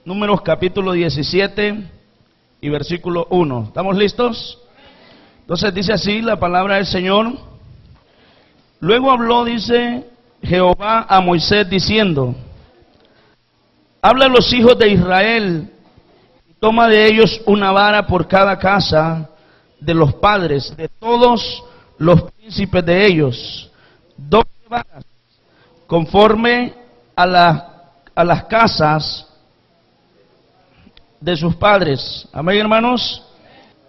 Números capítulo 17 y versículo 1. ¿Estamos listos? Entonces dice así la palabra del Señor. Luego habló, dice Jehová a Moisés diciendo: habla a los hijos de Israel, toma de ellos una vara por cada casa de los padres, de todos los príncipes de ellos, 12 varas, conforme a las casas de sus padres. Amén, hermanos.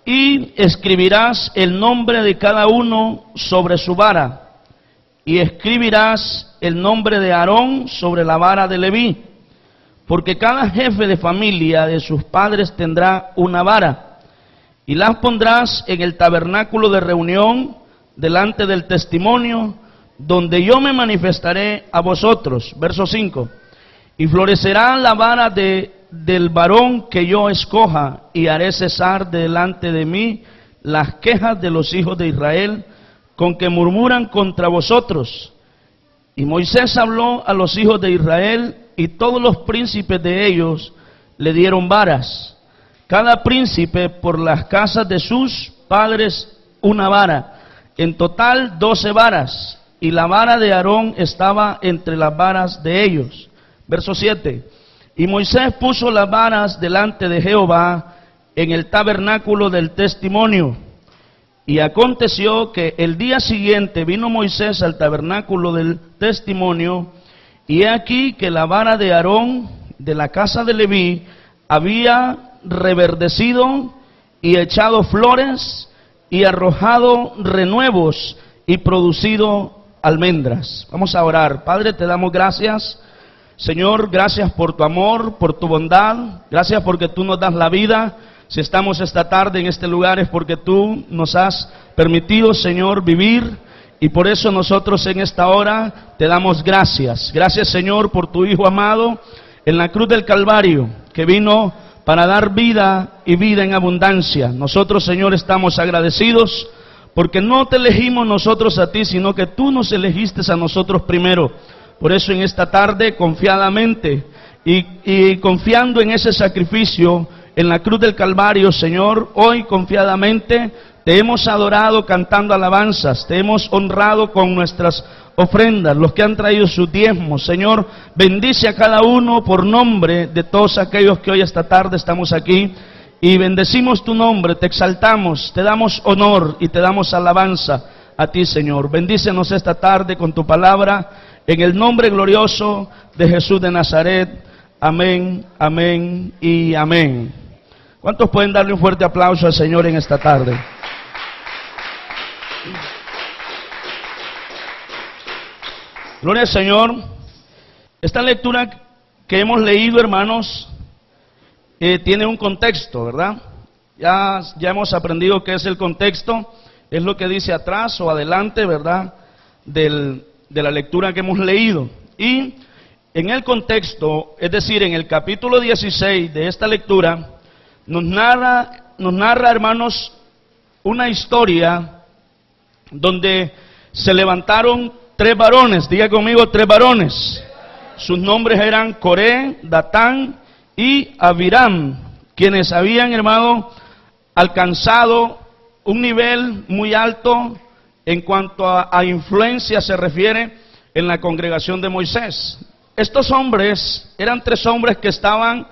Y escribirás el nombre de cada uno sobre su vara, y escribirás el nombre de Aarón sobre la vara de Leví, porque cada jefe de familia de sus padres tendrá una vara, y las pondrás en el tabernáculo de reunión delante del testimonio, donde yo me manifestaré a vosotros. Verso 5. Y florecerá la vara del varón que yo escoja, y haré cesar delante de mí las quejas de los hijos de Israel, con que murmuran contra vosotros. Y Moisés habló a los hijos de Israel, y todos los príncipes de ellos le dieron varas, cada príncipe por las casas de sus padres una vara, en total 12 varas, y la vara de Aarón estaba entre las varas de ellos. Verso 7. Y Moisés puso las varas delante de Jehová en el tabernáculo del testimonio. Y aconteció que el día siguiente vino Moisés al tabernáculo del testimonio, y he aquí que la vara de Aarón de la casa de Leví había reverdecido y echado flores y arrojado renuevos y producido almendras. Vamos a orar. Padre, te damos gracias. Señor, gracias por tu amor, por tu bondad. Gracias porque tú nos das la vida. Si estamos esta tarde en este lugar es porque tú nos has permitido, Señor, vivir, y por eso nosotros en esta hora te damos gracias. Gracias, Señor, por tu Hijo amado en la cruz del Calvario, que vino para dar vida y vida en abundancia. Nosotros, Señor, estamos agradecidos porque no te elegimos nosotros a ti, sino que tú nos elegiste a nosotros primero. Por eso en esta tarde, confiadamente y confiando en ese sacrificio en la cruz del Calvario, Señor, hoy confiadamente te hemos adorado cantando alabanzas, te hemos honrado con nuestras ofrendas, los que han traído sus diezmos. Señor, bendice a cada uno por nombre de todos aquellos que hoy esta tarde estamos aquí, y bendecimos tu nombre, te exaltamos, te damos honor y te damos alabanza a ti, Señor. Bendícenos esta tarde con tu palabra, en el nombre glorioso de Jesús de Nazaret. Amén, amén y amén. ¿Cuántos pueden darle un fuerte aplauso al Señor en esta tarde? Gloria al Señor. Esta lectura que hemos leído, hermanos, tiene un contexto, ¿verdad? Ya hemos aprendido qué es el contexto. Es lo que dice atrás o adelante, ¿verdad? De la lectura que hemos leído. Y en el contexto, es decir, en el capítulo 16 de esta lectura, nos narra, hermanos, una historia donde se levantaron 3 varones. Diga conmigo, 3 varones. Sus nombres eran Coré, Datán y Abiram, quienes habían, hermano, alcanzado un nivel muy alto en cuanto a influencia se refiere en la congregación de Moisés. Estos hombres eran 3 hombres que estaban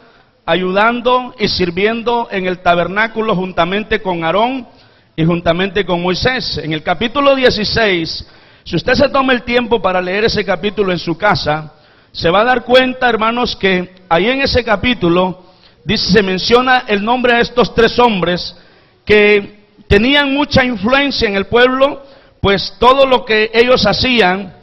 ayudando y sirviendo en el tabernáculo juntamente con Aarón y juntamente con Moisés. En el capítulo 16, si usted se toma el tiempo para leer ese capítulo en su casa, se va a dar cuenta, hermanos, que ahí en ese capítulo se menciona el nombre de estos 3 hombres que tenían mucha influencia en el pueblo, pues todo lo que ellos hacían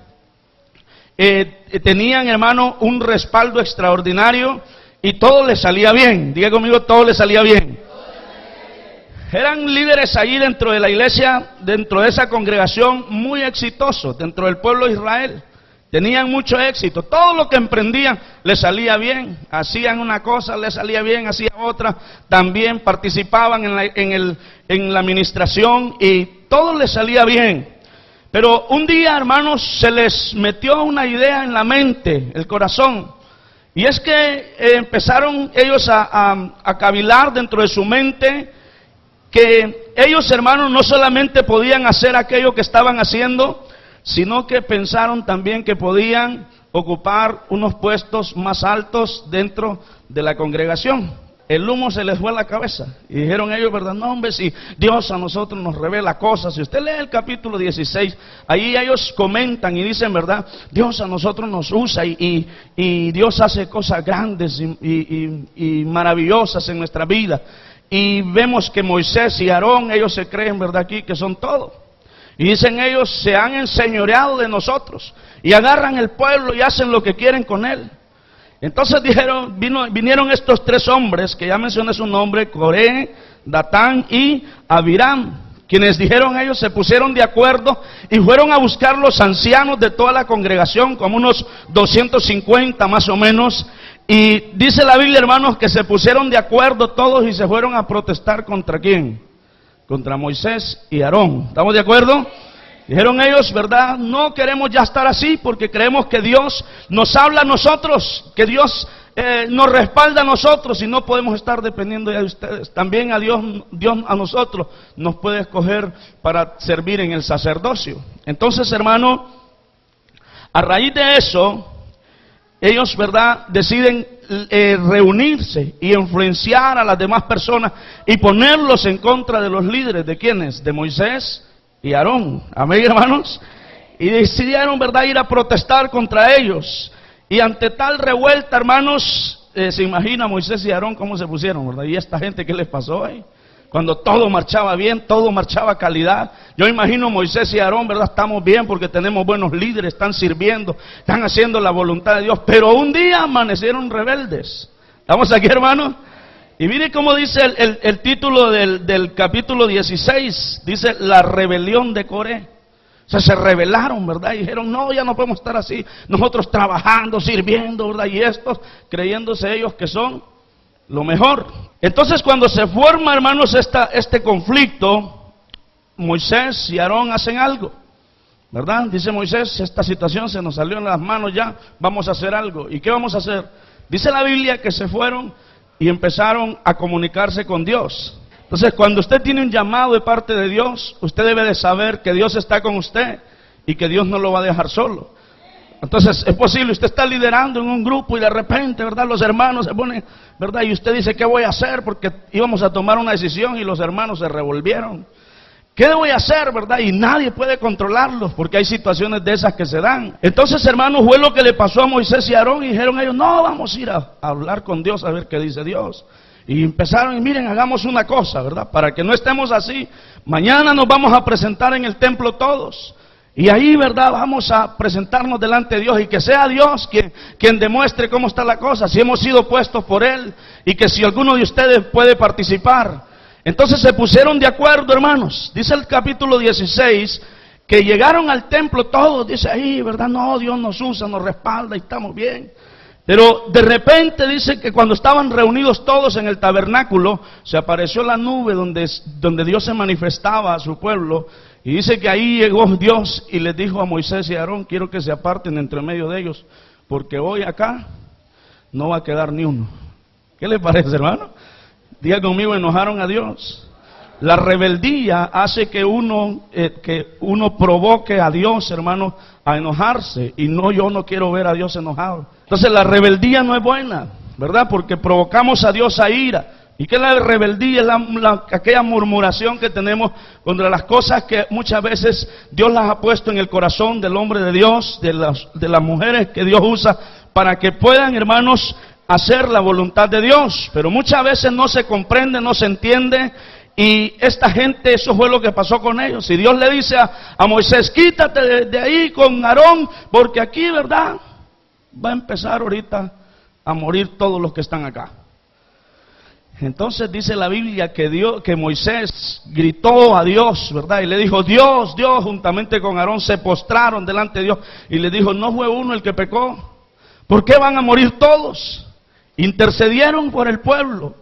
tenían, hermano, un respaldo extraordinario y todo les salía bien. Diga conmigo, todo les salía bien. Eran líderes allí dentro de la iglesia, dentro de esa congregación, muy exitosos dentro del pueblo de Israel. Tenían mucho éxito, todo lo que emprendían les salía bien, hacían una cosa, les salía bien, hacían otra, también participaban en la administración y todo les salía bien. Pero un día, hermanos, se les metió una idea en la mente, el corazón, Y es que empezaron ellos a cavilar dentro de su mente que ellos, hermanos, no solamente podían hacer aquello que estaban haciendo, sino que pensaron también que podían ocupar unos puestos más altos dentro de la congregación. El humo se les fue a la cabeza y dijeron ellos, ¿verdad? No, hombre, si Dios a nosotros nos revela cosas. Si usted lee el capítulo 16, ahí ellos comentan y dicen, ¿verdad? Dios a nosotros nos usa y Dios hace cosas grandes y maravillosas en nuestra vida. Y vemos que Moisés y Aarón, ellos se creen, ¿verdad? Aquí que son todo. Y dicen ellos, se han enseñoreado de nosotros y agarran el pueblo y hacen lo que quieren con él. Entonces vinieron estos tres hombres, que ya mencioné su nombre, Coré, Datán y Abiram, quienes dijeron ellos, se pusieron de acuerdo y fueron a buscar los ancianos de toda la congregación, como unos 250 más o menos, y dice la Biblia, hermanos, que se pusieron de acuerdo todos y se fueron a protestar ¿contra quién? Contra Moisés y Aarón. ¿Estamos de acuerdo? Dijeron ellos, ¿verdad? No queremos ya estar así porque creemos que Dios nos habla a nosotros, que Dios nos respalda a nosotros y no podemos estar dependiendo ya de ustedes. También a Dios a nosotros nos puede escoger para servir en el sacerdocio. Entonces, hermano, a raíz de eso, ellos, ¿verdad?, deciden reunirse y influenciar a las demás personas y ponerlos en contra de los líderes. ¿De quiénes? De Moisés y Aarón. Amén, hermanos. Y decidieron, ¿verdad?, ir a protestar contra ellos. Y ante tal revuelta, hermanos, se imagina Moisés y Aarón cómo se pusieron, ¿verdad? Y esta gente, ¿qué les pasó ahí? Cuando todo marchaba bien, todo marchaba a calidad. Yo imagino Moisés y Aarón, ¿verdad? Estamos bien porque tenemos buenos líderes, están sirviendo, están haciendo la voluntad de Dios. Pero un día amanecieron rebeldes. ¿Estamos aquí, hermanos? Y mire cómo dice el título del capítulo 16. Dice, la rebelión de Coré. O sea, se rebelaron, ¿verdad? Y dijeron, no, ya no podemos estar así. Nosotros trabajando, sirviendo, ¿verdad? Y estos, creyéndose ellos que son lo mejor. Entonces, cuando se forma, hermanos, este conflicto, Moisés y Aarón hacen algo, ¿verdad? Dice Moisés, esta situación se nos salió en las manos ya, vamos a hacer algo. ¿Y qué vamos a hacer? Dice la Biblia que se fueron y empezaron a comunicarse con Dios. Entonces, cuando usted tiene un llamado de parte de Dios, usted debe de saber que Dios está con usted y que Dios no lo va a dejar solo. Entonces, es posible, usted está liderando en un grupo y de repente, ¿verdad?, los hermanos se ponen, ¿verdad?, y usted dice, ¿qué voy a hacer? Porque íbamos a tomar una decisión y los hermanos se revolvieron. ¿Qué voy a hacer, verdad? Y nadie puede controlarlos porque hay situaciones de esas que se dan. Entonces, hermanos, fue lo que le pasó a Moisés y a Aarón y dijeron ellos, no, vamos a ir a hablar con Dios a ver qué dice Dios. Y empezaron, y miren, hagamos una cosa, ¿verdad? Para que no estemos así, mañana nos vamos a presentar en el templo todos. Y ahí, ¿verdad?, vamos a presentarnos delante de Dios y que sea Dios quien demuestre cómo está la cosa, si hemos sido puestos por Él y que si alguno de ustedes puede participar. Entonces se pusieron de acuerdo, hermanos. Dice el capítulo 16 que llegaron al templo todos, dice ahí, ¿verdad? No, Dios nos usa, nos respalda y estamos bien. Pero de repente dice que cuando estaban reunidos todos en el tabernáculo, se apareció la nube donde Dios se manifestaba a su pueblo. Y dice que ahí llegó Dios y les dijo a Moisés y a Aarón, quiero que se aparten entre medio de ellos, porque hoy acá no va a quedar ni uno. ¿Qué le parece, hermano? Diga conmigo, enojaron a Dios. La rebeldía hace que uno provoque a Dios, hermano, a enojarse. Y no, yo no quiero ver a Dios enojado. Entonces la rebeldía no es buena, ¿verdad? Porque provocamos a Dios a ira. ¿Y qué es la rebeldía? Es aquella murmuración que tenemos contra las cosas que muchas veces Dios las ha puesto en el corazón del hombre de Dios, de las mujeres que Dios usa, para que puedan, hermanos, hacer la voluntad de Dios. Pero muchas veces no se comprende, no se entiende. Y esta gente, eso fue lo que pasó con ellos. Y Dios le dice a Moisés, quítate de ahí con Aarón, porque aquí, ¿verdad?, va a empezar ahorita a morir todos los que están acá. Entonces dice la Biblia que Moisés gritó a Dios, ¿verdad? Y le dijo, Dios, juntamente con Aarón se postraron delante de Dios. Y le dijo, ¿no fue uno el que pecó? ¿Por qué van a morir todos? Intercedieron por el pueblo.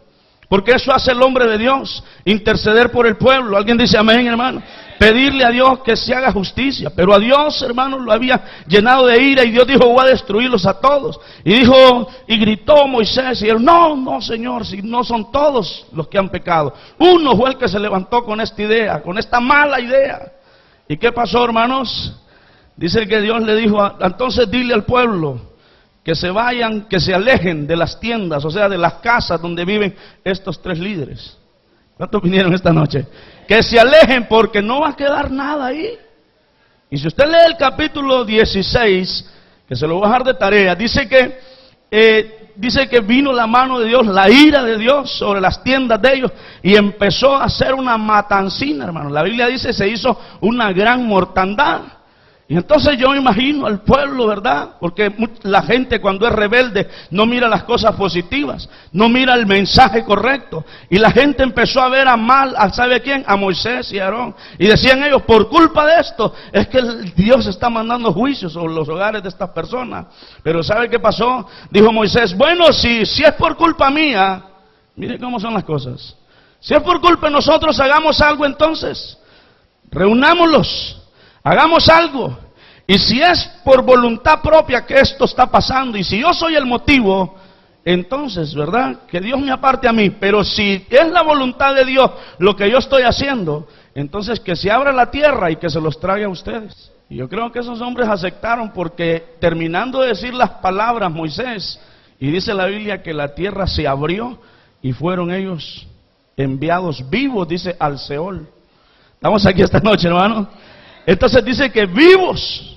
Porque eso hace el hombre de Dios, interceder por el pueblo. Alguien dice amén, hermano. Pedirle a Dios que se haga justicia. Pero a Dios, hermano, lo había llenado de ira y Dios dijo, voy a destruirlos a todos. Y dijo, y gritó Moisés, y él, no, Señor, si no son todos los que han pecado. Uno fue el que se levantó con esta idea, con esta mala idea. ¿Y qué pasó, hermanos? Dice que Dios le dijo, entonces dile al pueblo que se vayan, que se alejen de las tiendas, o sea, de las casas donde viven estos tres líderes. ¿Cuántos vinieron esta noche? Que se alejen porque no va a quedar nada ahí. Y si usted lee el capítulo 16, que se lo voy a dejar de tarea, dice que vino la mano de Dios, la ira de Dios sobre las tiendas de ellos y empezó a hacer una matancina, hermano. La Biblia dice se hizo una gran mortandad. Y entonces yo me imagino al pueblo, ¿verdad? Porque la gente cuando es rebelde no mira las cosas positivas, no mira el mensaje correcto. Y la gente empezó a ver a mal, ¿sabe quién? A Moisés y a Aarón. Y decían ellos, por culpa de esto, es que Dios está mandando juicios sobre los hogares de estas personas. Pero ¿sabe qué pasó? Dijo Moisés, bueno, si es por culpa mía, mire cómo son las cosas. Si es por culpa de nosotros, hagamos algo entonces. Reunámoslos. Hagamos algo. Y si es por voluntad propia que esto está pasando, y si yo soy el motivo, entonces, ¿verdad? Que Dios me aparte a mí. Pero si es la voluntad de Dios lo que yo estoy haciendo, entonces que se abra la tierra y que se los traiga a ustedes. Y yo creo que esos hombres aceptaron porque terminando de decir las palabras Moisés, y dice la Biblia que la tierra se abrió y fueron ellos enviados vivos, dice, al Seol. Estamos aquí esta noche, hermano. Entonces dice que vivos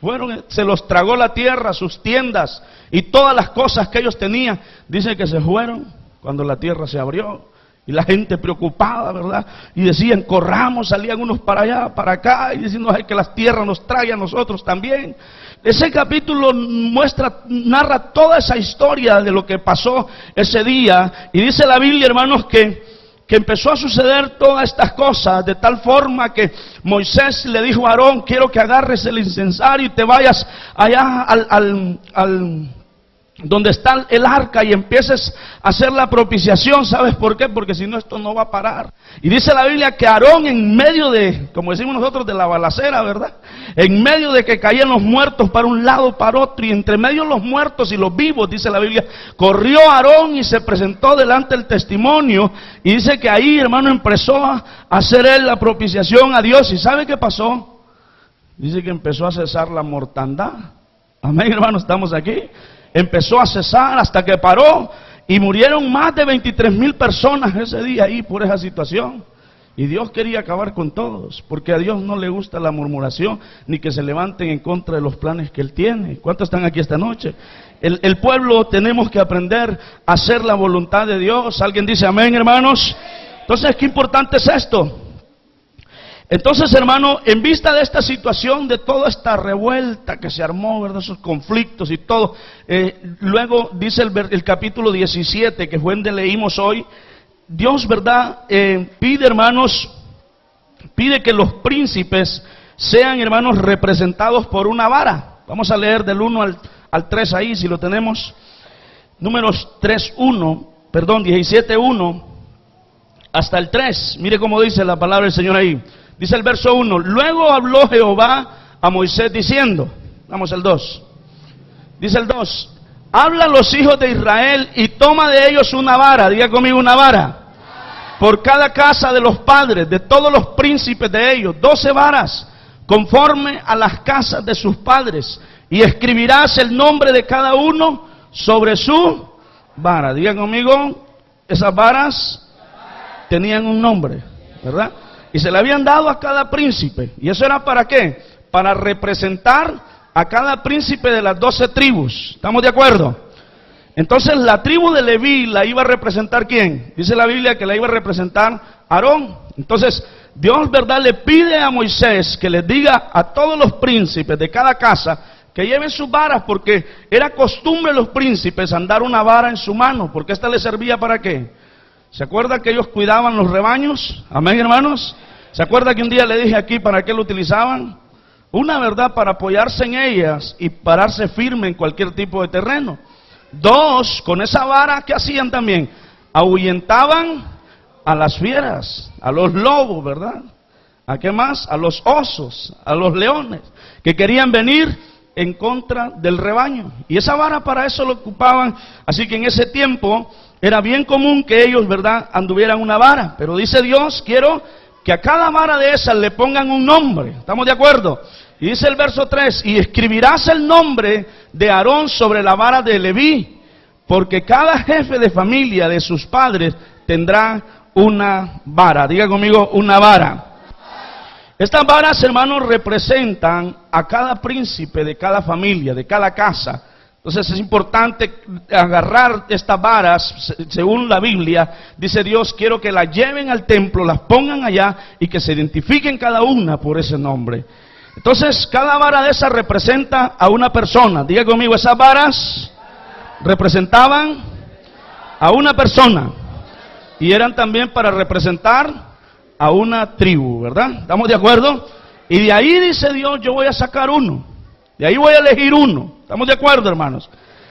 fueron, se los tragó la tierra, sus tiendas y todas las cosas que ellos tenían. Dice que se fueron cuando la tierra se abrió. Y la gente preocupada, ¿verdad? Y decían, corramos, salían unos para allá, para acá, y diciendo, ay, que las tierras nos traigan a nosotros también. Ese capítulo narra toda esa historia de lo que pasó ese día. Y dice la Biblia, hermanos, que empezó a suceder todas estas cosas de tal forma que Moisés le dijo a Aarón, quiero que agarres el incensario y te vayas allá donde está el arca y empieces a hacer la propiciación. ¿Sabes por qué? Porque si no esto no va a parar. Y dice la Biblia que Aarón en medio de, como decimos nosotros, de la balacera, ¿verdad? En medio de que caían los muertos para un lado, para otro, y entre medio de los muertos y los vivos, dice la Biblia, corrió Aarón y se presentó delante del testimonio, y dice que ahí, hermano, empezó a hacer él la propiciación a Dios. ¿Y sabe qué pasó? Dice que empezó a cesar la mortandad. Amén, hermano, estamos aquí. Empezó a cesar hasta que paró y murieron más de 23,000 personas ese día ahí por esa situación. Y Dios quería acabar con todos, porque a Dios no le gusta la murmuración, ni que se levanten en contra de los planes que Él tiene. ¿Cuántos están aquí esta noche? El pueblo tenemos que aprender a hacer la voluntad de Dios. ¿Alguien dice amén, hermanos? Entonces, ¿qué importante es esto? Entonces, hermano, en vista de esta situación, de toda esta revuelta que se armó, ¿verdad? Esos conflictos y todo, luego dice el capítulo 17, que fue donde leímos hoy, Dios, ¿verdad? Pide, hermanos, pide que los príncipes sean, hermanos, representados por una vara. Vamos a leer del 1 al 3 ahí, si lo tenemos. Números 17:1 hasta el 3. Mire cómo dice la palabra del Señor ahí. Dice el verso 1, luego habló Jehová a Moisés diciendo, vamos al 2, dice el 2, habla a los hijos de Israel y toma de ellos una vara, diga conmigo una vara, por cada casa de los padres, de todos los príncipes de ellos, 12 varas, conforme a las casas de sus padres, y escribirás el nombre de cada uno sobre su vara. Diga conmigo, esas varas tenían un nombre, ¿verdad? Y se le habían dado a cada príncipe. ¿Y eso era para qué? Para representar a cada príncipe de las 12 tribus. ¿Estamos de acuerdo? Entonces la tribu de Leví la iba a representar ¿quién? Dice la Biblia que la iba a representar Aarón. Entonces Dios, ¿verdad?, le pide a Moisés que les diga a todos los príncipes de cada casa que lleven sus varas, porque era costumbre de los príncipes andar una vara en su mano, porque esta les servía ¿para qué? ¿Se acuerda que ellos cuidaban los rebaños? Amén, hermanos. ¿Se acuerda que un día le dije aquí para qué lo utilizaban? Una, verdad, para apoyarse en ellas y pararse firme en cualquier tipo de terreno. 2, con esa vara, ¿qué hacían también? ahuyentaban a las fieras, a los lobos, ¿verdad? ¿A qué más? A los osos, a los leones, que querían venir en contra del rebaño. Y esa vara para eso lo ocupaban. Así que en ese tiempo era bien común que ellos, ¿verdad?, anduvieran una vara. Pero dice Dios, quiero que a cada vara de esas le pongan un nombre. ¿Estamos de acuerdo? Y dice el verso 3, y escribirás el nombre de Aarón sobre la vara de Leví, porque cada jefe de familia de sus padres tendrá una vara. Diga conmigo, una vara. Estas varas, hermanos, representan a cada príncipe de cada familia, de cada casa. Entonces es importante agarrar estas varas, según la Biblia, dice Dios, quiero que las lleven al templo, las pongan allá y que se identifiquen cada una por ese nombre. Entonces, cada vara de esas representa a una persona. Diga conmigo, esas varas representaban a una persona. Y eran también para representar a una tribu, ¿verdad? ¿Estamos de acuerdo? Y de ahí dice Dios, yo voy a sacar uno. De ahí voy a elegir uno. ¿Estamos de acuerdo, hermanos?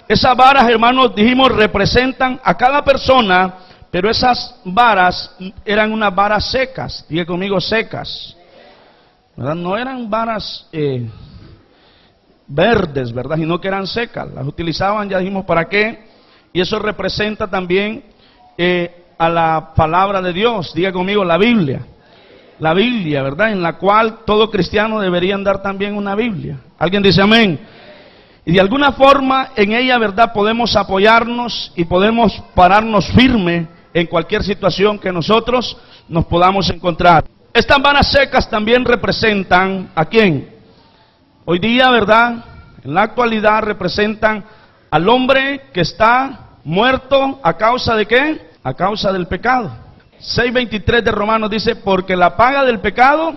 Esas varas, hermanos, dijimos, representan a cada persona, pero esas varas eran unas varas secas. Diga conmigo, secas. ¿Verdad? No eran varas verdes, ¿verdad? Sino que eran secas. Las utilizaban, ya dijimos, ¿para qué? Y eso representa también a la palabra de Dios. Diga conmigo, la Biblia. La Biblia, ¿verdad? En la cual todo cristiano debería andar también una Biblia. ¿Alguien dice amén? Y de alguna forma en ella, ¿verdad?, podemos apoyarnos y podemos pararnos firme en cualquier situación que nosotros nos podamos encontrar. Estas varas secas también representan ¿a quién? Hoy día, ¿verdad?, en la actualidad representan al hombre que está muerto a causa de ¿qué? A causa del pecado. 6:23 de Romanos dice, porque la paga del pecado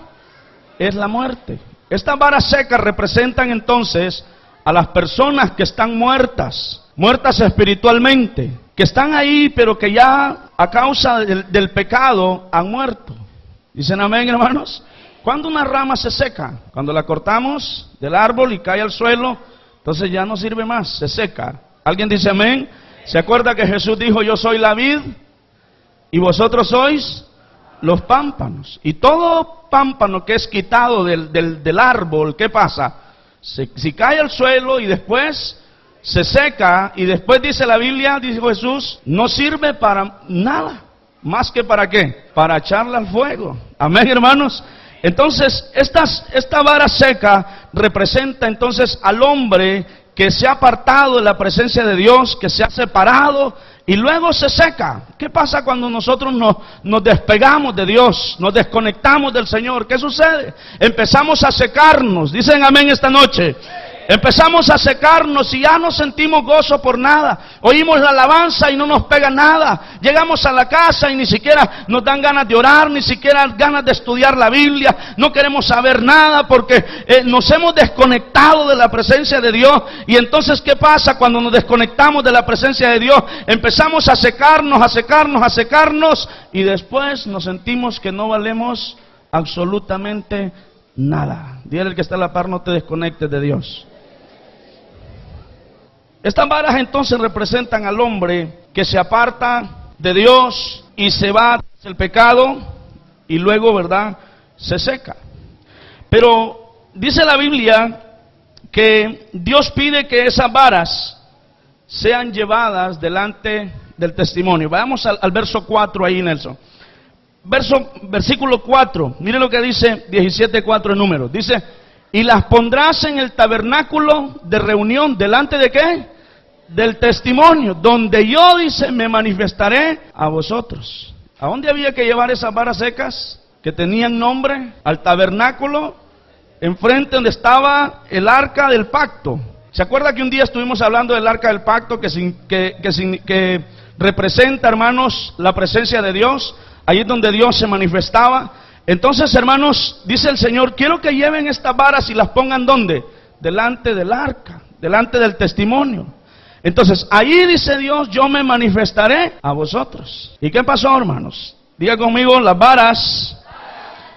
es la muerte. Estas varas secas representan entonces a las personas que están muertas, muertas espiritualmente, que están ahí pero que ya a causa del pecado han muerto. ¿Dicen amén, hermanos? Cuando una rama se seca, cuando la cortamos del árbol y cae al suelo, entonces ya no sirve más, se seca. ¿Alguien dice amén? ¿Se acuerda que Jesús dijo, yo soy la vid y vosotros sois los pámpanos? Y todo pámpano que es quitado del árbol, ¿qué pasa? Si cae al suelo y después se seca, y después dice la Biblia, dice Jesús, no sirve para nada, más que para ¿qué? Para echarla al fuego. Amén, hermanos. Entonces, esta vara seca representa entonces al hombre que se ha apartado de la presencia de Dios, que se ha separado y luego se seca. ¿Qué pasa cuando nosotros nos despegamos de Dios, nos desconectamos del Señor? ¿Qué sucede? Empezamos a secarnos. Dicen amén esta noche. Empezamos a secarnos y ya no sentimos gozo por nada. Oímos la alabanza y no nos pega nada. Llegamos a la casa y ni siquiera nos dan ganas de orar, ni siquiera ganas de estudiar la Biblia. No queremos saber nada porque nos hemos desconectado de la presencia de Dios. Y entonces, ¿qué pasa cuando nos desconectamos de la presencia de Dios? Empezamos a secarnos, a secarnos, a secarnos, y después nos sentimos que no valemos absolutamente nada. Dile al que está a la par, no te desconectes de Dios. Estas varas entonces representan al hombre que se aparta de Dios y se va hacia el pecado y luego, ¿verdad?, se seca. Pero dice la Biblia que Dios pide que esas varas sean llevadas delante del testimonio. Vayamos al verso 4 ahí, Nelson. Versículo 4, mire lo que dice 17:4 en Números. Dice, y las pondrás en el tabernáculo de reunión, ¿delante de qué? Del testimonio, donde yo, dice, me manifestaré a vosotros. ¿A dónde había que llevar esas varas secas que tenían nombre? Al tabernáculo, enfrente donde estaba el arca del pacto. ¿Se acuerda que un día estuvimos hablando del arca del pacto que representa, hermanos, la presencia de Dios? Ahí es donde Dios se manifestaba. Entonces, hermanos, dice el Señor, quiero que lleven estas varas y las pongan ¿dónde? Delante del arca, delante del testimonio. Entonces, ahí dice Dios, yo me manifestaré a vosotros. ¿Y qué pasó, hermanos? Diga conmigo, las varas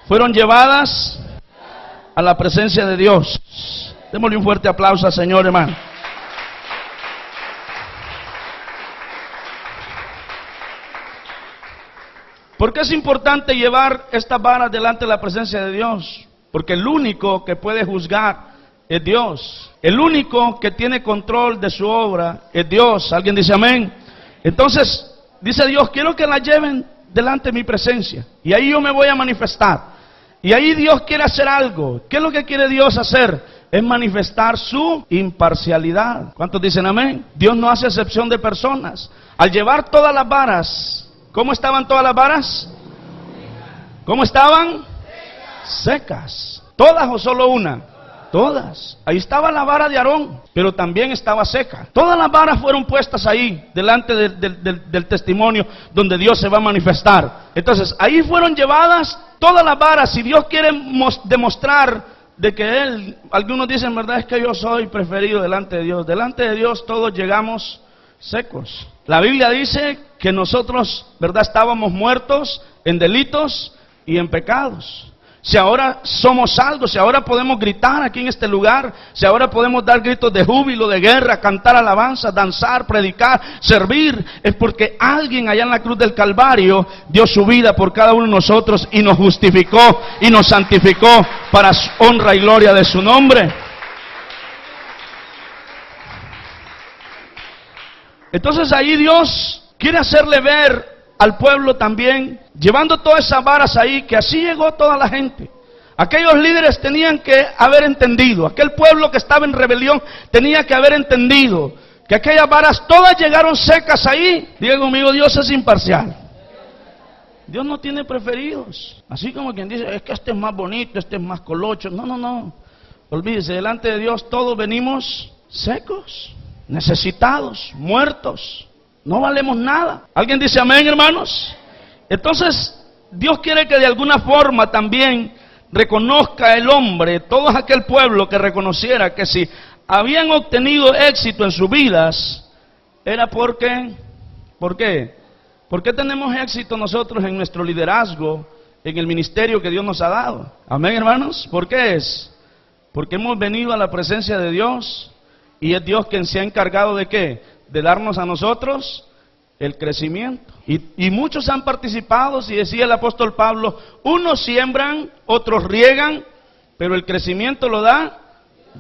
fueron llevadas a la presencia de Dios. Démosle un fuerte aplauso al Señor, hermano. ¿Por qué es importante llevar estas varas delante de la presencia de Dios? Porque el único que puede juzgar es Dios. El único que tiene control de su obra es Dios. ¿Alguien dice amén? Entonces, dice Dios, quiero que la lleven delante de mi presencia. Y ahí yo me voy a manifestar. Y ahí Dios quiere hacer algo. ¿Qué es lo que quiere Dios hacer? Es manifestar su imparcialidad. ¿Cuántos dicen amén? Dios no hace excepción de personas. Al llevar todas las varas, ¿cómo estaban todas las varas? ¿Cómo estaban? Secas. ¿Todas o solo una? Todas. Ahí estaba la vara de Aarón, pero también estaba seca. Todas las varas fueron puestas ahí, delante del testimonio, donde Dios se va a manifestar. Entonces, ahí fueron llevadas todas las varas, y Dios quiere demostrar de que Él, algunos dicen, verdad, es que yo soy preferido delante de Dios. Delante de Dios todos llegamos secos. La Biblia dice que nosotros, verdad, estábamos muertos en delitos y en pecados. Si ahora somos salvos, si ahora podemos gritar aquí en este lugar, si ahora podemos dar gritos de júbilo, de guerra, cantar alabanza, danzar, predicar, servir, es porque alguien allá en la cruz del Calvario dio su vida por cada uno de nosotros y nos justificó y nos santificó para honra y gloria de su nombre. Entonces ahí Dios quiere hacerle ver al pueblo también, llevando todas esas varas ahí, que así llegó toda la gente. Aquellos líderes tenían que haber entendido, aquel pueblo que estaba en rebelión tenía que haber entendido que aquellas varas todas llegaron secas ahí. Diga conmigo, Dios es imparcial. Dios no tiene preferidos. Así como quien dice, es que este es más bonito, este es más colocho. No, no, no. Olvídese, delante de Dios todos venimos secos, necesitados, muertos. No valemos nada. ¿Alguien dice amén, hermanos? Entonces, Dios quiere que de alguna forma también reconozca el hombre, todo aquel pueblo que reconociera que si habían obtenido éxito en sus vidas, era porque, ¿por qué? ¿Por qué tenemos éxito nosotros en nuestro liderazgo, en el ministerio que Dios nos ha dado? Amén, hermanos. ¿Por qué es? Porque hemos venido a la presencia de Dios y es Dios quien se ha encargado de ¿qué? De darnos a nosotros el crecimiento. Y muchos han participado, y decía el apóstol Pablo, unos siembran, otros riegan, pero el crecimiento lo da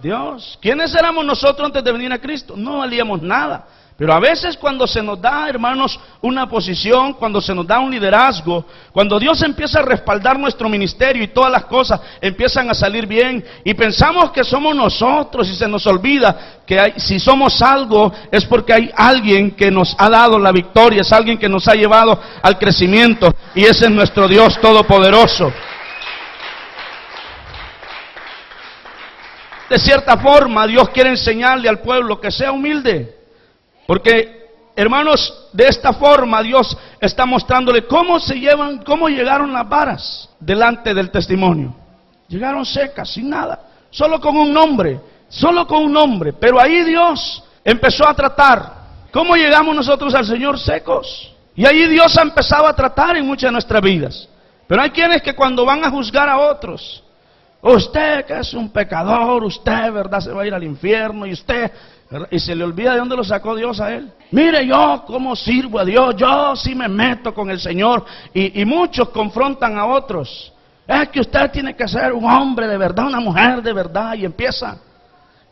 Dios. ¿Quiénes éramos nosotros antes de venir a Cristo? No valíamos nada. Pero a veces cuando se nos da, hermanos, una posición, cuando se nos da un liderazgo, cuando Dios empieza a respaldar nuestro ministerio y todas las cosas empiezan a salir bien, y pensamos que somos nosotros, y se nos olvida que si somos algo es porque hay alguien que nos ha dado la victoria, es alguien que nos ha llevado al crecimiento, y ese es nuestro Dios todopoderoso. De cierta forma, Dios quiere enseñarle al pueblo que sea humilde. Porque, hermanos, de esta forma Dios está mostrándole cómo llegaron las varas delante del testimonio. Llegaron secas, sin nada, solo con un nombre, pero ahí Dios empezó a tratar. ¿Cómo llegamos nosotros al Señor secos? Y ahí Dios ha empezado a tratar en muchas de nuestras vidas. Pero hay quienes que cuando van a juzgar a otros, usted que es un pecador, usted, ¿verdad?, se va a ir al infierno, y usted... Y se le olvida de dónde lo sacó Dios a él. Mire, yo cómo sirvo a Dios, yo sí me meto con el Señor. Y muchos confrontan a otros. Es que usted tiene que ser un hombre de verdad, una mujer de verdad. Y empieza.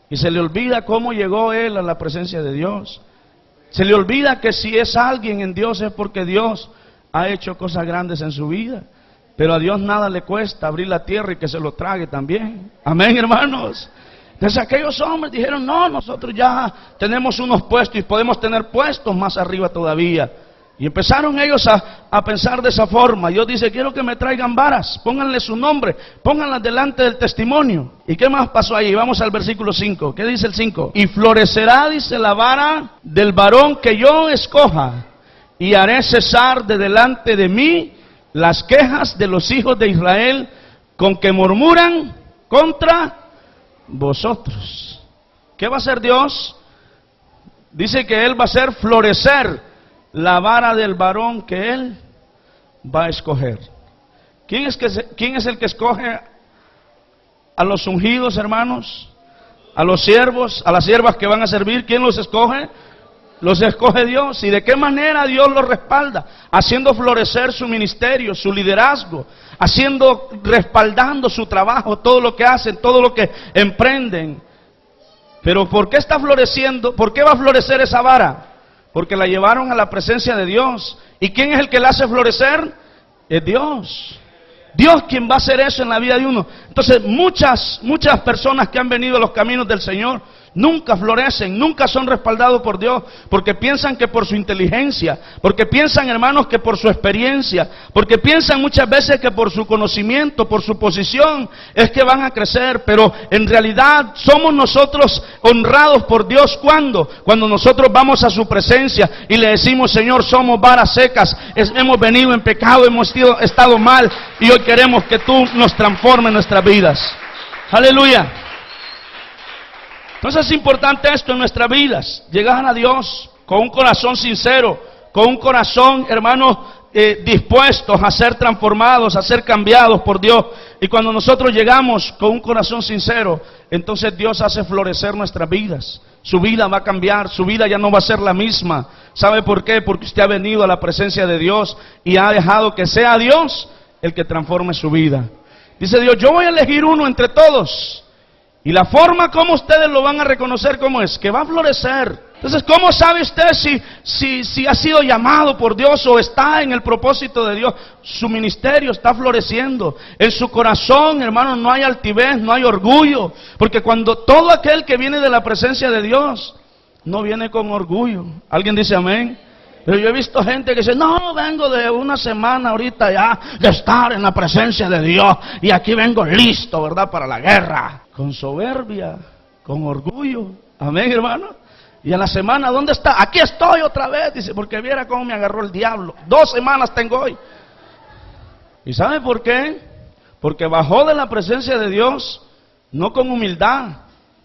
Y se le olvida cómo llegó él a la presencia de Dios. Se le olvida que si es alguien en Dios es porque Dios ha hecho cosas grandes en su vida. Pero a Dios nada le cuesta abrir la tierra y que se lo trague también. Amén, hermanos. Entonces aquellos hombres dijeron, no, nosotros ya tenemos unos puestos y podemos tener puestos más arriba todavía. Y empezaron ellos a pensar de esa forma. Dios dice, quiero que me traigan varas, pónganle su nombre, pónganlas delante del testimonio. ¿Y qué más pasó ahí? Vamos al versículo 5. ¿Qué dice el 5? Y florecerá, dice, la vara del varón que yo escoja, y haré cesar de delante de mí las quejas de los hijos de Israel con que murmuran contra vosotros. ¿Qué va a hacer Dios? Dice que Él va a hacer florecer la vara del varón que Él va a escoger. ¿Quién es el que escoge a los ungidos, hermanos? A los siervos, a las siervas que van a servir. ¿Quién los escoge? los escoge Dios. ¿Y de qué manera Dios los respalda? Haciendo florecer su ministerio, su liderazgo, respaldando su trabajo, todo lo que hacen, todo lo que emprenden. Pero ¿por qué está floreciendo? ¿Por qué va a florecer esa vara? Porque la llevaron a la presencia de Dios. ¿Y quién es el que la hace florecer? Es Dios. Dios quien va a hacer eso en la vida de uno. Entonces muchas personas que han venido a los caminos del Señor nunca florecen, nunca son respaldados por Dios, porque piensan que por su inteligencia, porque piensan, hermanos, que por su experiencia, porque piensan muchas veces que por su conocimiento, por su posición, es que van a crecer. Pero en realidad somos nosotros honrados por Dios. ¿Cuándo? Cuando nosotros vamos a su presencia y le decimos: Señor, somos varas secas, hemos venido en pecado, hemos estado mal, y hoy queremos que tú nos transformes nuestras vidas. Aleluya. Entonces es importante esto en nuestras vidas: llegar a Dios con un corazón sincero, con un corazón, hermanos, dispuestos a ser transformados, a ser cambiados por Dios. Y cuando nosotros llegamos con un corazón sincero, entonces Dios hace florecer nuestras vidas. Su vida va a cambiar, su vida ya no va a ser la misma. ¿Sabe por qué? Porque usted ha venido a la presencia de Dios y ha dejado que sea Dios el que transforme su vida. Dice Dios: yo voy a elegir uno entre todos. Y la forma como ustedes lo van a reconocer, ¿cómo es? Que va a florecer. Entonces, ¿cómo sabe usted si ha sido llamado por Dios o está en el propósito de Dios? Su ministerio está floreciendo. En su corazón, hermano, no hay altivez, no hay orgullo. Porque cuando todo aquel que viene de la presencia de Dios no viene con orgullo. ¿Alguien dice amén? Pero yo he visto gente que dice: no, vengo de una semana ahorita ya de estar en la presencia de Dios y aquí vengo listo, ¿verdad?, para la guerra. Con soberbia, con orgullo. Amén, hermano. Y a la semana, ¿dónde está? Aquí estoy otra vez. Dice: porque viera cómo me agarró el diablo. 2 semanas tengo hoy. ¿Y sabe por qué? Porque bajó de la presencia de Dios no con humildad,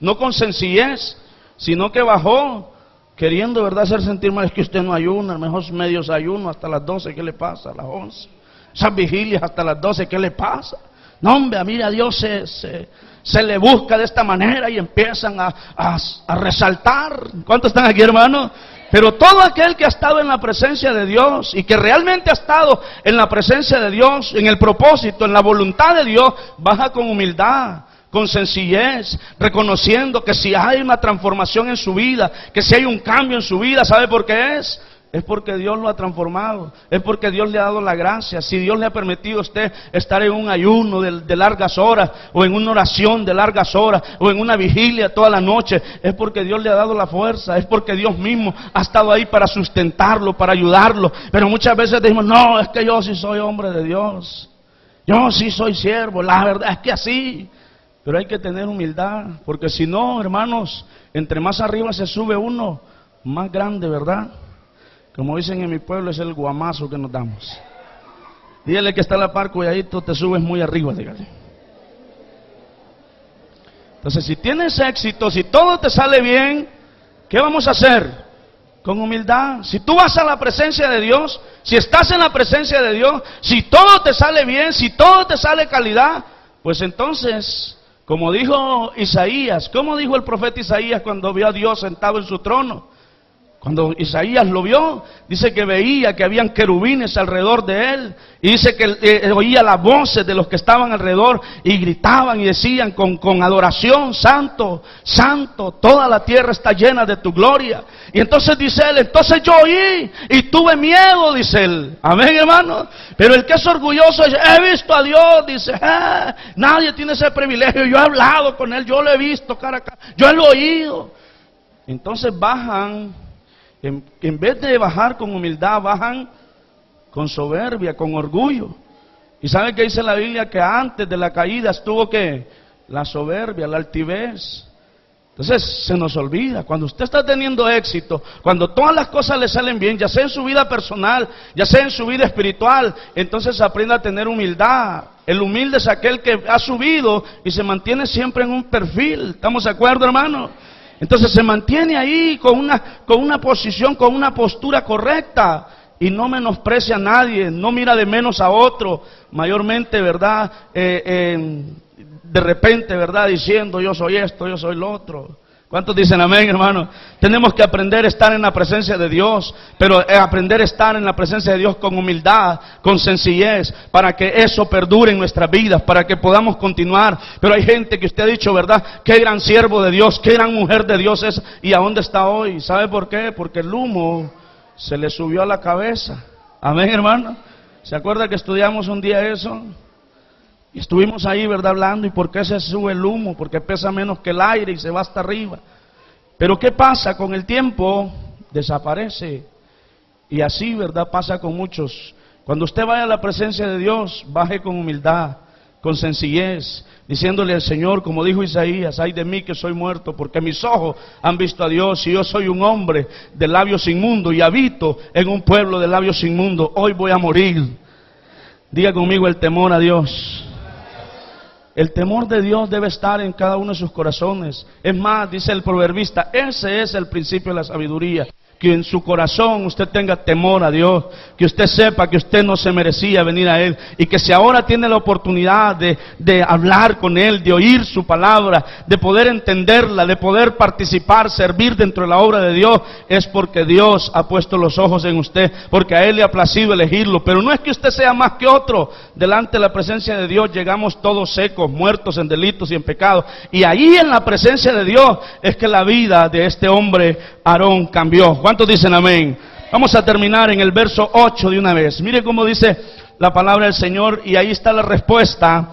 no con sencillez, sino que bajó queriendo, ¿verdad?, hacer sentir mal. Es que usted no ayuna, mejor medios ayuno hasta las 12, ¿qué le pasa? A las 11. Esas vigilias hasta las 12, ¿qué le pasa? No, hombre, mira, a Dios se le busca de esta manera y empiezan a resaltar. ¿Cuántos están aquí, hermano? Pero todo aquel que ha estado en la presencia de Dios y que realmente ha estado en la presencia de Dios, en el propósito, en la voluntad de Dios, baja con humildad, con sencillez, reconociendo que si hay una transformación en su vida, que si hay un cambio en su vida, ¿sabe por qué es? Es porque Dios lo ha transformado, es porque Dios le ha dado la gracia. Si Dios le ha permitido a usted estar en un ayuno de largas horas, o en una oración de largas horas, o en una vigilia toda la noche, es porque Dios le ha dado la fuerza, es porque Dios mismo ha estado ahí para sustentarlo, para ayudarlo. Pero muchas veces decimos: no, es que yo sí soy hombre de Dios, yo sí soy siervo, la verdad es que así. Pero hay que tener humildad, porque si no, hermanos, entre más arriba se sube uno, más grande, ¿verdad? Como dicen en mi pueblo, es el guamazo que nos damos. Dígale que está a la par, cuidadito, te subes muy arriba, dígale. Entonces, si tienes éxito, si todo te sale bien, ¿qué vamos a hacer? Con humildad. Si tú vas a la presencia de Dios, si estás en la presencia de Dios, si todo te sale bien, si todo te sale calidad, pues entonces, como dijo Isaías, ¿cómo dijo el profeta Isaías cuando vio a Dios sentado en su trono? Cuando Isaías lo vio, dice que veía que habían querubines alrededor de él, y dice que oía las voces de los que estaban alrededor y gritaban y decían con adoración: santo, santo, toda la tierra está llena de tu gloria. Y entonces dice él: entonces yo oí y tuve miedo, dice él. Amén, hermano. Pero el que es orgulloso dice: he visto a Dios, dice, nadie tiene ese privilegio, yo he hablado con él, yo lo he visto cara a cara, yo lo he oído. Entonces bajan. En vez de bajar con humildad, bajan con soberbia, con orgullo. ¿Y sabe qué dice la Biblia? Que antes de la caída estuvo ¿qué? La soberbia, la altivez. Entonces se nos olvida, cuando usted está teniendo éxito, cuando todas las cosas le salen bien, ya sea en su vida personal, ya sea en su vida espiritual, entonces aprenda a tener humildad. El humilde es aquel que ha subido y se mantiene siempre en un perfil. ¿Estamos de acuerdo, hermano? Entonces se mantiene ahí con una posición, con una postura correcta, y no menosprecia a nadie, no mira de menos a otro, mayormente, ¿verdad? De repente, ¿verdad? Diciendo: yo soy esto, yo soy lo otro. ¿Cuántos dicen amén, hermano? Tenemos que aprender a estar en la presencia de Dios, pero aprender a estar en la presencia de Dios con humildad, con sencillez, para que eso perdure en nuestras vidas, para que podamos continuar. Pero hay gente que usted ha dicho, ¿verdad? Qué gran siervo de Dios, qué gran mujer de Dios es, ¿y a dónde está hoy? ¿Sabe por qué? Porque el humo se le subió a la cabeza. Amén, hermano. ¿Se acuerda que estudiamos un día eso? Y estuvimos ahí, ¿verdad? Hablando, ¿y por qué se sube el humo? Porque pesa menos que el aire y se va hasta arriba. Pero ¿qué pasa? Con el tiempo desaparece. Y así, ¿verdad? Pasa con muchos. Cuando usted vaya a la presencia de Dios, baje con humildad, con sencillez, diciéndole al Señor, como dijo Isaías, ay de mí que soy muerto, porque mis ojos han visto a Dios, y yo soy un hombre de labios inmundos, y habito en un pueblo de labios inmundos. Hoy voy a morir. Diga conmigo el temor a Dios. El temor de Dios debe estar en cada uno de sus corazones. Es más, dice el proverbista, ese es el principio de la sabiduría. Que en su corazón usted tenga temor a Dios, que usted sepa que usted no se merecía venir a Él, y que si ahora tiene la oportunidad de hablar con Él, de oír su palabra, de poder entenderla, de poder participar, servir dentro de la obra de Dios, es porque Dios ha puesto los ojos en usted, porque a Él le ha placido elegirlo. Pero no es que usted sea más que otro. Delante de la presencia de Dios llegamos todos secos, muertos en delitos y en pecados, y ahí en la presencia de Dios es que la vida de este hombre Aarón cambió. ¿Cuántos dicen amén? Vamos a terminar en el verso 8 de una vez. Mire cómo dice la palabra del Señor, y ahí está la respuesta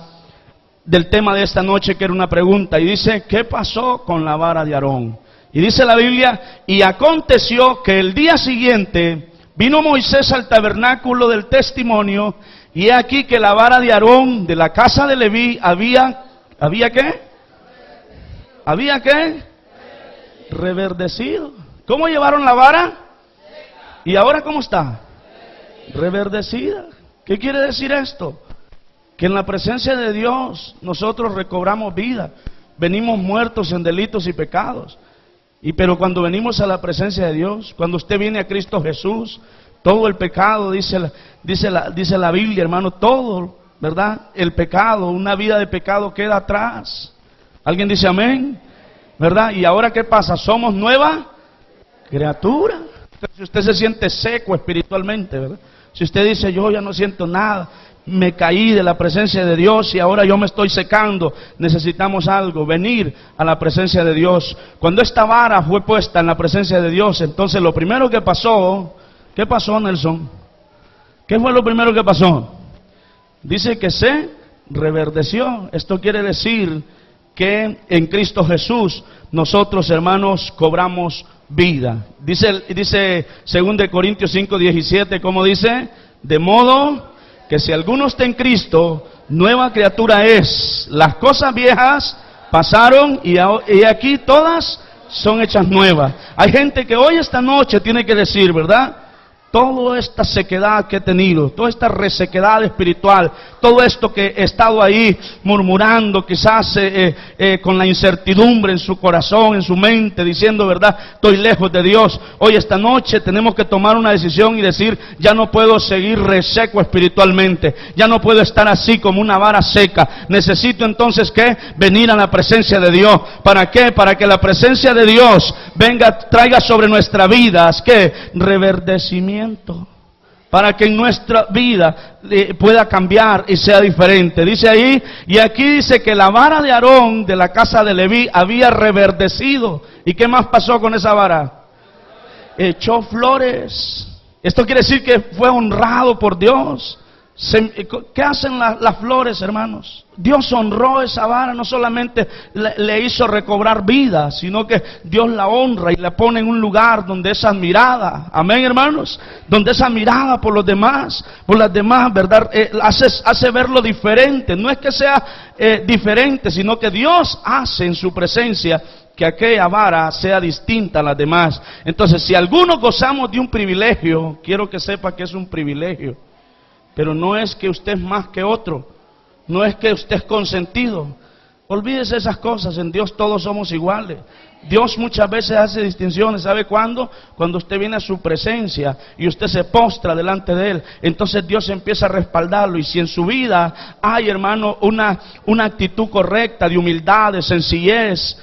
del tema de esta noche, que era una pregunta. Y dice, ¿qué pasó con la vara de Aarón? Y dice la Biblia, y aconteció que el día siguiente vino Moisés al tabernáculo del testimonio, y he aquí que la vara de Aarón de la casa de Leví ¿había qué? ¿Había qué? Reverdecido. ¿Cómo llevaron la vara? ¿Y ahora cómo está? Reverdecida. ¿Qué quiere decir esto? Que en la presencia de Dios nosotros recobramos vida. Venimos muertos en delitos y pecados. Pero cuando venimos a la presencia de Dios, cuando usted viene a Cristo Jesús, todo el pecado, dice la Biblia, hermano, todo, ¿verdad? El pecado, una vida de pecado queda atrás. ¿Alguien dice amén? ¿Verdad? ¿Y ahora qué pasa? Somos nueva criatura. Si usted se siente seco espiritualmente, ¿verdad? Si usted dice, yo ya no siento nada, me caí de la presencia de Dios y ahora yo me estoy secando, necesitamos algo, venir a la presencia de Dios. Cuando esta vara fue puesta en la presencia de Dios, entonces lo primero que pasó, ¿qué pasó, Nelson? ¿Qué fue lo primero que pasó? Dice que se reverdeció. Esto quiere decir que en Cristo Jesús nosotros, hermanos, cobramos vida. Dice 2 Corintios 5:17, ¿cómo dice? De modo que si alguno está en Cristo, nueva criatura es. Las cosas viejas pasaron y aquí todas son hechas nuevas. Hay gente que hoy esta noche tiene que decir, ¿verdad? Toda esta sequedad que he tenido, toda esta resequedad espiritual, todo esto que he estado ahí murmurando, quizás con la incertidumbre en su corazón, en su mente, diciendo, verdad, estoy lejos de Dios. Hoy esta noche tenemos que tomar una decisión y decir, ya no puedo seguir reseco espiritualmente, ya no puedo estar así como una vara seca. Necesito entonces ¿qué? Venir a la presencia de Dios. ¿Para qué? Para que la presencia de Dios traiga sobre nuestras vidas ¿qué? Reverdecimiento. Para que en nuestra vida pueda cambiar y sea diferente. Dice ahí, y aquí dice que la vara de Aarón de la casa de Leví había reverdecido. ¿Y qué más pasó con esa vara? Echó flores. Esto quiere decir que fue honrado por Dios. ¿Qué hacen las flores, hermanos? Dios honró esa vara, no solamente le hizo recobrar vida, sino que Dios la honra y la pone en un lugar donde es admirada. Amén, hermanos. Donde es admirada por los demás, por las demás, ¿verdad? Hace verlo diferente. No es que sea diferente, sino que Dios hace en su presencia que aquella vara sea distinta a las demás. Entonces, si algunos gozamos de un privilegio, quiero que sepa que es un privilegio. Pero no es que usted es más que otro, no es que usted es consentido. Olvídese esas cosas, en Dios todos somos iguales. Dios muchas veces hace distinciones, ¿sabe cuándo? Cuando usted viene a su presencia y usted se postra delante de Él, entonces Dios empieza a respaldarlo. Y si en su vida hay, hermano, una actitud correcta, de humildad, de sencillez,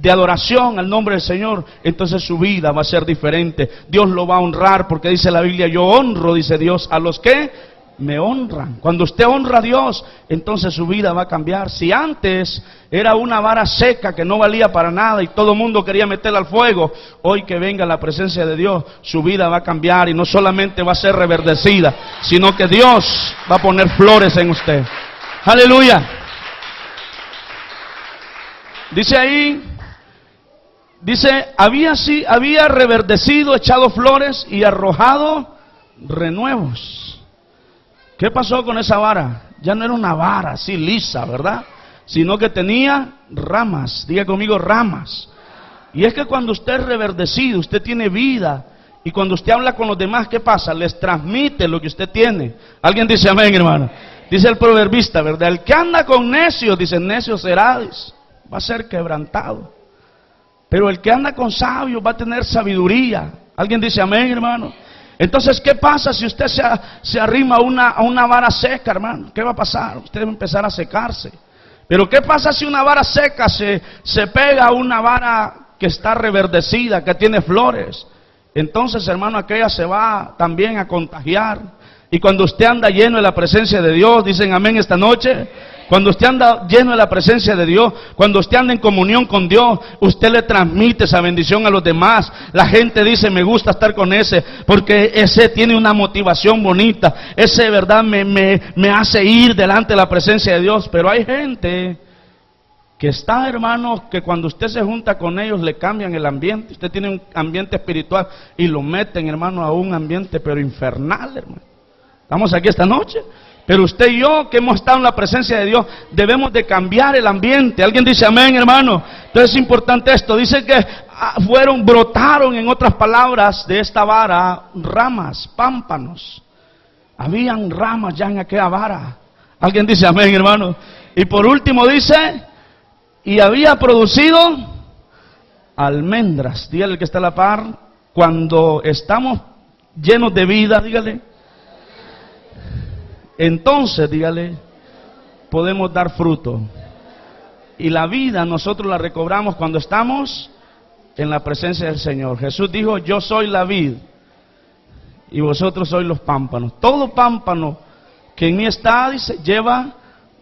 de adoración al nombre del Señor, entonces su vida va a ser diferente. Dios lo va a honrar, porque dice la Biblia, yo honro, dice Dios, a los que me honran. Cuando usted honra a Dios, entonces su vida va a cambiar. Si antes era una vara seca que no valía para nada y todo el mundo quería meterla al fuego, hoy que venga la presencia de Dios, su vida va a cambiar y no solamente va a ser reverdecida, sino que Dios va a poner flores en usted. Aleluya. Dice ahí, había reverdecido, echado flores y arrojado renuevos. ¿Qué pasó con esa vara? Ya no era una vara así lisa, ¿verdad? Sino que tenía ramas. Diga conmigo, ramas. Y es que cuando usted es reverdecido, usted tiene vida. Y cuando usted habla con los demás, ¿qué pasa? Les transmite lo que usted tiene. Alguien dice amén, hermano. Dice el proverbista, ¿verdad? El que anda con necios, dice, necio será, dice, va a ser quebrantado. Pero el que anda con sabios va a tener sabiduría. Alguien dice amén, hermano. Entonces, ¿qué pasa si usted se arrima a una vara seca, hermano? ¿Qué va a pasar? Usted va a empezar a secarse. Pero ¿qué pasa si una vara seca se pega a una vara que está reverdecida, que tiene flores? Entonces, hermano, aquella se va también a contagiar. Y cuando usted anda lleno de la presencia de Dios, dicen amén esta noche. Cuando usted anda lleno de la presencia de Dios, cuando usted anda en comunión con Dios, usted le transmite esa bendición a los demás. La gente dice, me gusta estar con ese, porque ese tiene una motivación bonita. Ese, verdad, me hace ir delante de la presencia de Dios. Pero hay gente que está, hermanos, que cuando usted se junta con ellos le cambian el ambiente. Usted tiene un ambiente espiritual y lo meten, hermano, a un ambiente pero infernal, hermano. ¿Estamos aquí esta noche? Pero usted y yo, que hemos estado en la presencia de Dios, debemos de cambiar el ambiente. ¿Alguien dice amén, hermano? Entonces es importante esto. Dice que brotaron, en otras palabras, de esta vara, ramas, pámpanos. Habían ramas ya en aquella vara. ¿Alguien dice amén, hermano? Y por último dice, y había producido almendras. Dígale que está a la par, cuando estamos llenos de vida, dígale. Entonces, dígale, podemos dar fruto. Y la vida nosotros la recobramos cuando estamos en la presencia del Señor. Jesús dijo, yo soy la vid y vosotros sois los pámpanos. Todo pámpano que en mí está, dice, lleva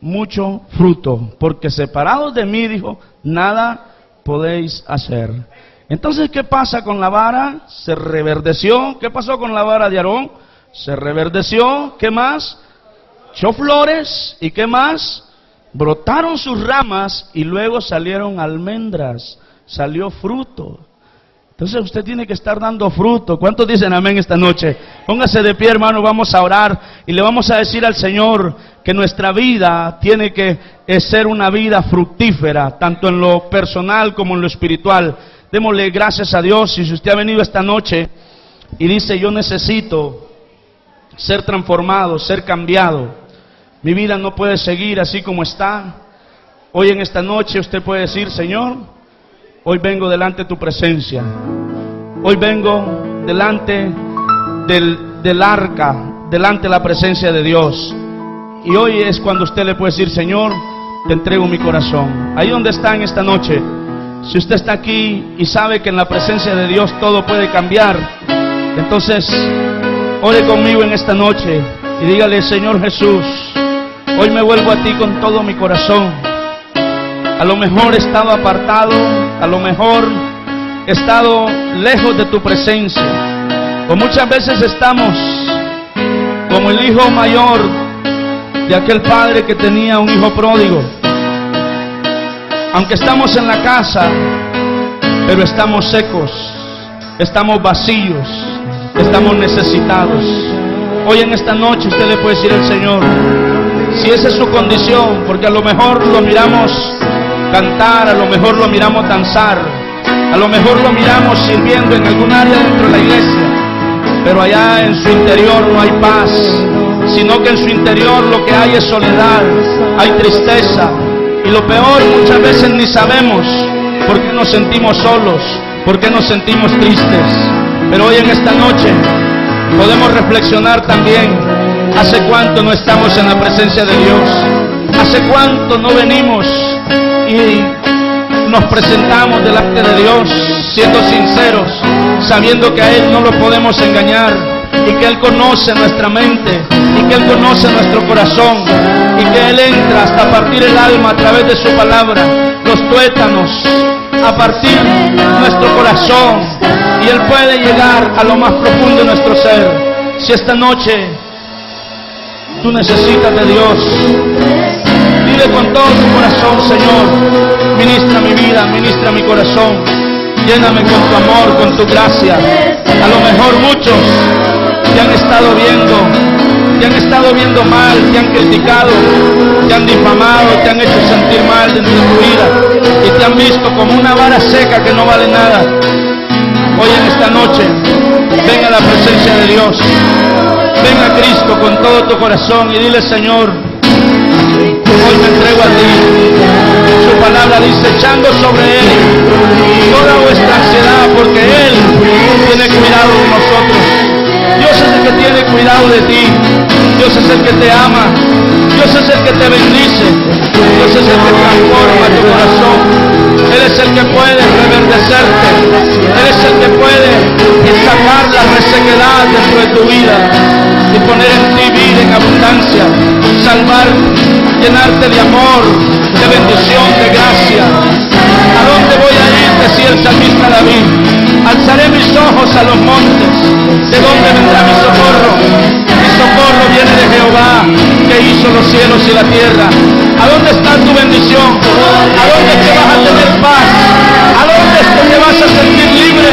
mucho fruto. Porque separados de mí, dijo, nada podéis hacer. Entonces, ¿qué pasa con la vara? Se reverdeció. ¿Qué pasó con la vara de Aarón? Se reverdeció. ¿Qué más? Echó flores, ¿y qué más? Brotaron sus ramas y luego salieron almendras, salió fruto. Entonces usted tiene que estar dando fruto. ¿Cuántos dicen amén esta noche? Póngase de pie, hermano, vamos a orar y le vamos a decir al Señor que nuestra vida tiene que ser una vida fructífera, tanto en lo personal como en lo espiritual. Démosle gracias a Dios. Y si usted ha venido esta noche y dice, yo necesito ser transformado, ser cambiado, mi vida no puede seguir así como está. Hoy en esta noche usted puede decir, Señor, hoy vengo delante de tu presencia. Hoy vengo delante del arca, delante de la presencia de Dios. Y hoy es cuando usted le puede decir, Señor, te entrego mi corazón. Ahí donde está en esta noche, si usted está aquí y sabe que en la presencia de Dios todo puede cambiar, entonces ore conmigo en esta noche y dígale, Señor Jesús, hoy me vuelvo a ti con todo mi corazón. A lo mejor he estado apartado, a lo mejor he estado lejos de tu presencia. O muchas veces estamos como el hijo mayor de aquel padre que tenía un hijo pródigo. Aunque estamos en la casa, pero estamos secos, estamos vacíos, estamos necesitados. Hoy en esta noche usted le puede decir al Señor, si esa es su condición, porque a lo mejor lo miramos cantar, a lo mejor lo miramos danzar, a lo mejor lo miramos sirviendo en algún área dentro de la iglesia, pero allá en su interior no hay paz, sino que en su interior lo que hay es soledad, hay tristeza, y lo peor, muchas veces ni sabemos por qué nos sentimos solos, por qué nos sentimos tristes. Pero hoy en esta noche podemos reflexionar también. ¿Hace cuánto no estamos en la presencia de Dios? ¿Hace cuánto no venimos y nos presentamos delante de Dios siendo sinceros, sabiendo que a Él no lo podemos engañar y que Él conoce nuestra mente y que Él conoce nuestro corazón y que Él entra hasta partir el alma a través de su palabra, los tuétanos, a partir nuestro corazón, y Él puede llegar a lo más profundo de nuestro ser. Si esta noche tú necesitas de Dios, dile con todo tu corazón: Señor, ministra mi vida, ministra mi corazón, lléname con tu amor, con tu gracia. A lo mejor muchos te han estado viendo mal, te han criticado, te han difamado, te han hecho sentir mal dentro de tu vida y te han visto como una vara seca que no vale nada. Hoy en esta noche, ven a la presencia de Dios, ven a Cristo con todo tu corazón y dile: Señor, hoy me entrego a ti. Su palabra dice: echando sobre Él toda vuestra ansiedad, porque Él tiene cuidado de nosotros. Dios es el que tiene cuidado de ti. Dios es el que te ama. Dios es el que te bendice. Dios es el que transforma tu corazón. Él es el que puede reverdecerte. Él es el que puede sacar la resequedad dentro de tu vida y poner en ti vida en abundancia, salvar, llenarte de amor, de bendición, de gracia. ¿A dónde voy a ir?, decía el salmista David. Alzaré mis ojos a los montes. ¿De dónde vendrá mi socorro? Mi socorro viene de Jehová, que hizo los cielos y la tierra. ¿A dónde está tu bendición? ¿A dónde es que vas a tener paz? ¿A dónde es que te vas a sentir libre?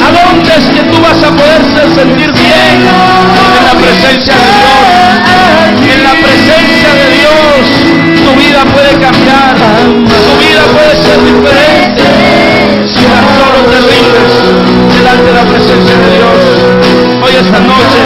¿A dónde es que tú vas a poderse sentir bien? En la presencia de Dios. En la presencia de Dios tu vida puede cambiar, tu vida puede ser diferente. Si tan solo te rindes delante de la presencia de Dios. Hoy esta noche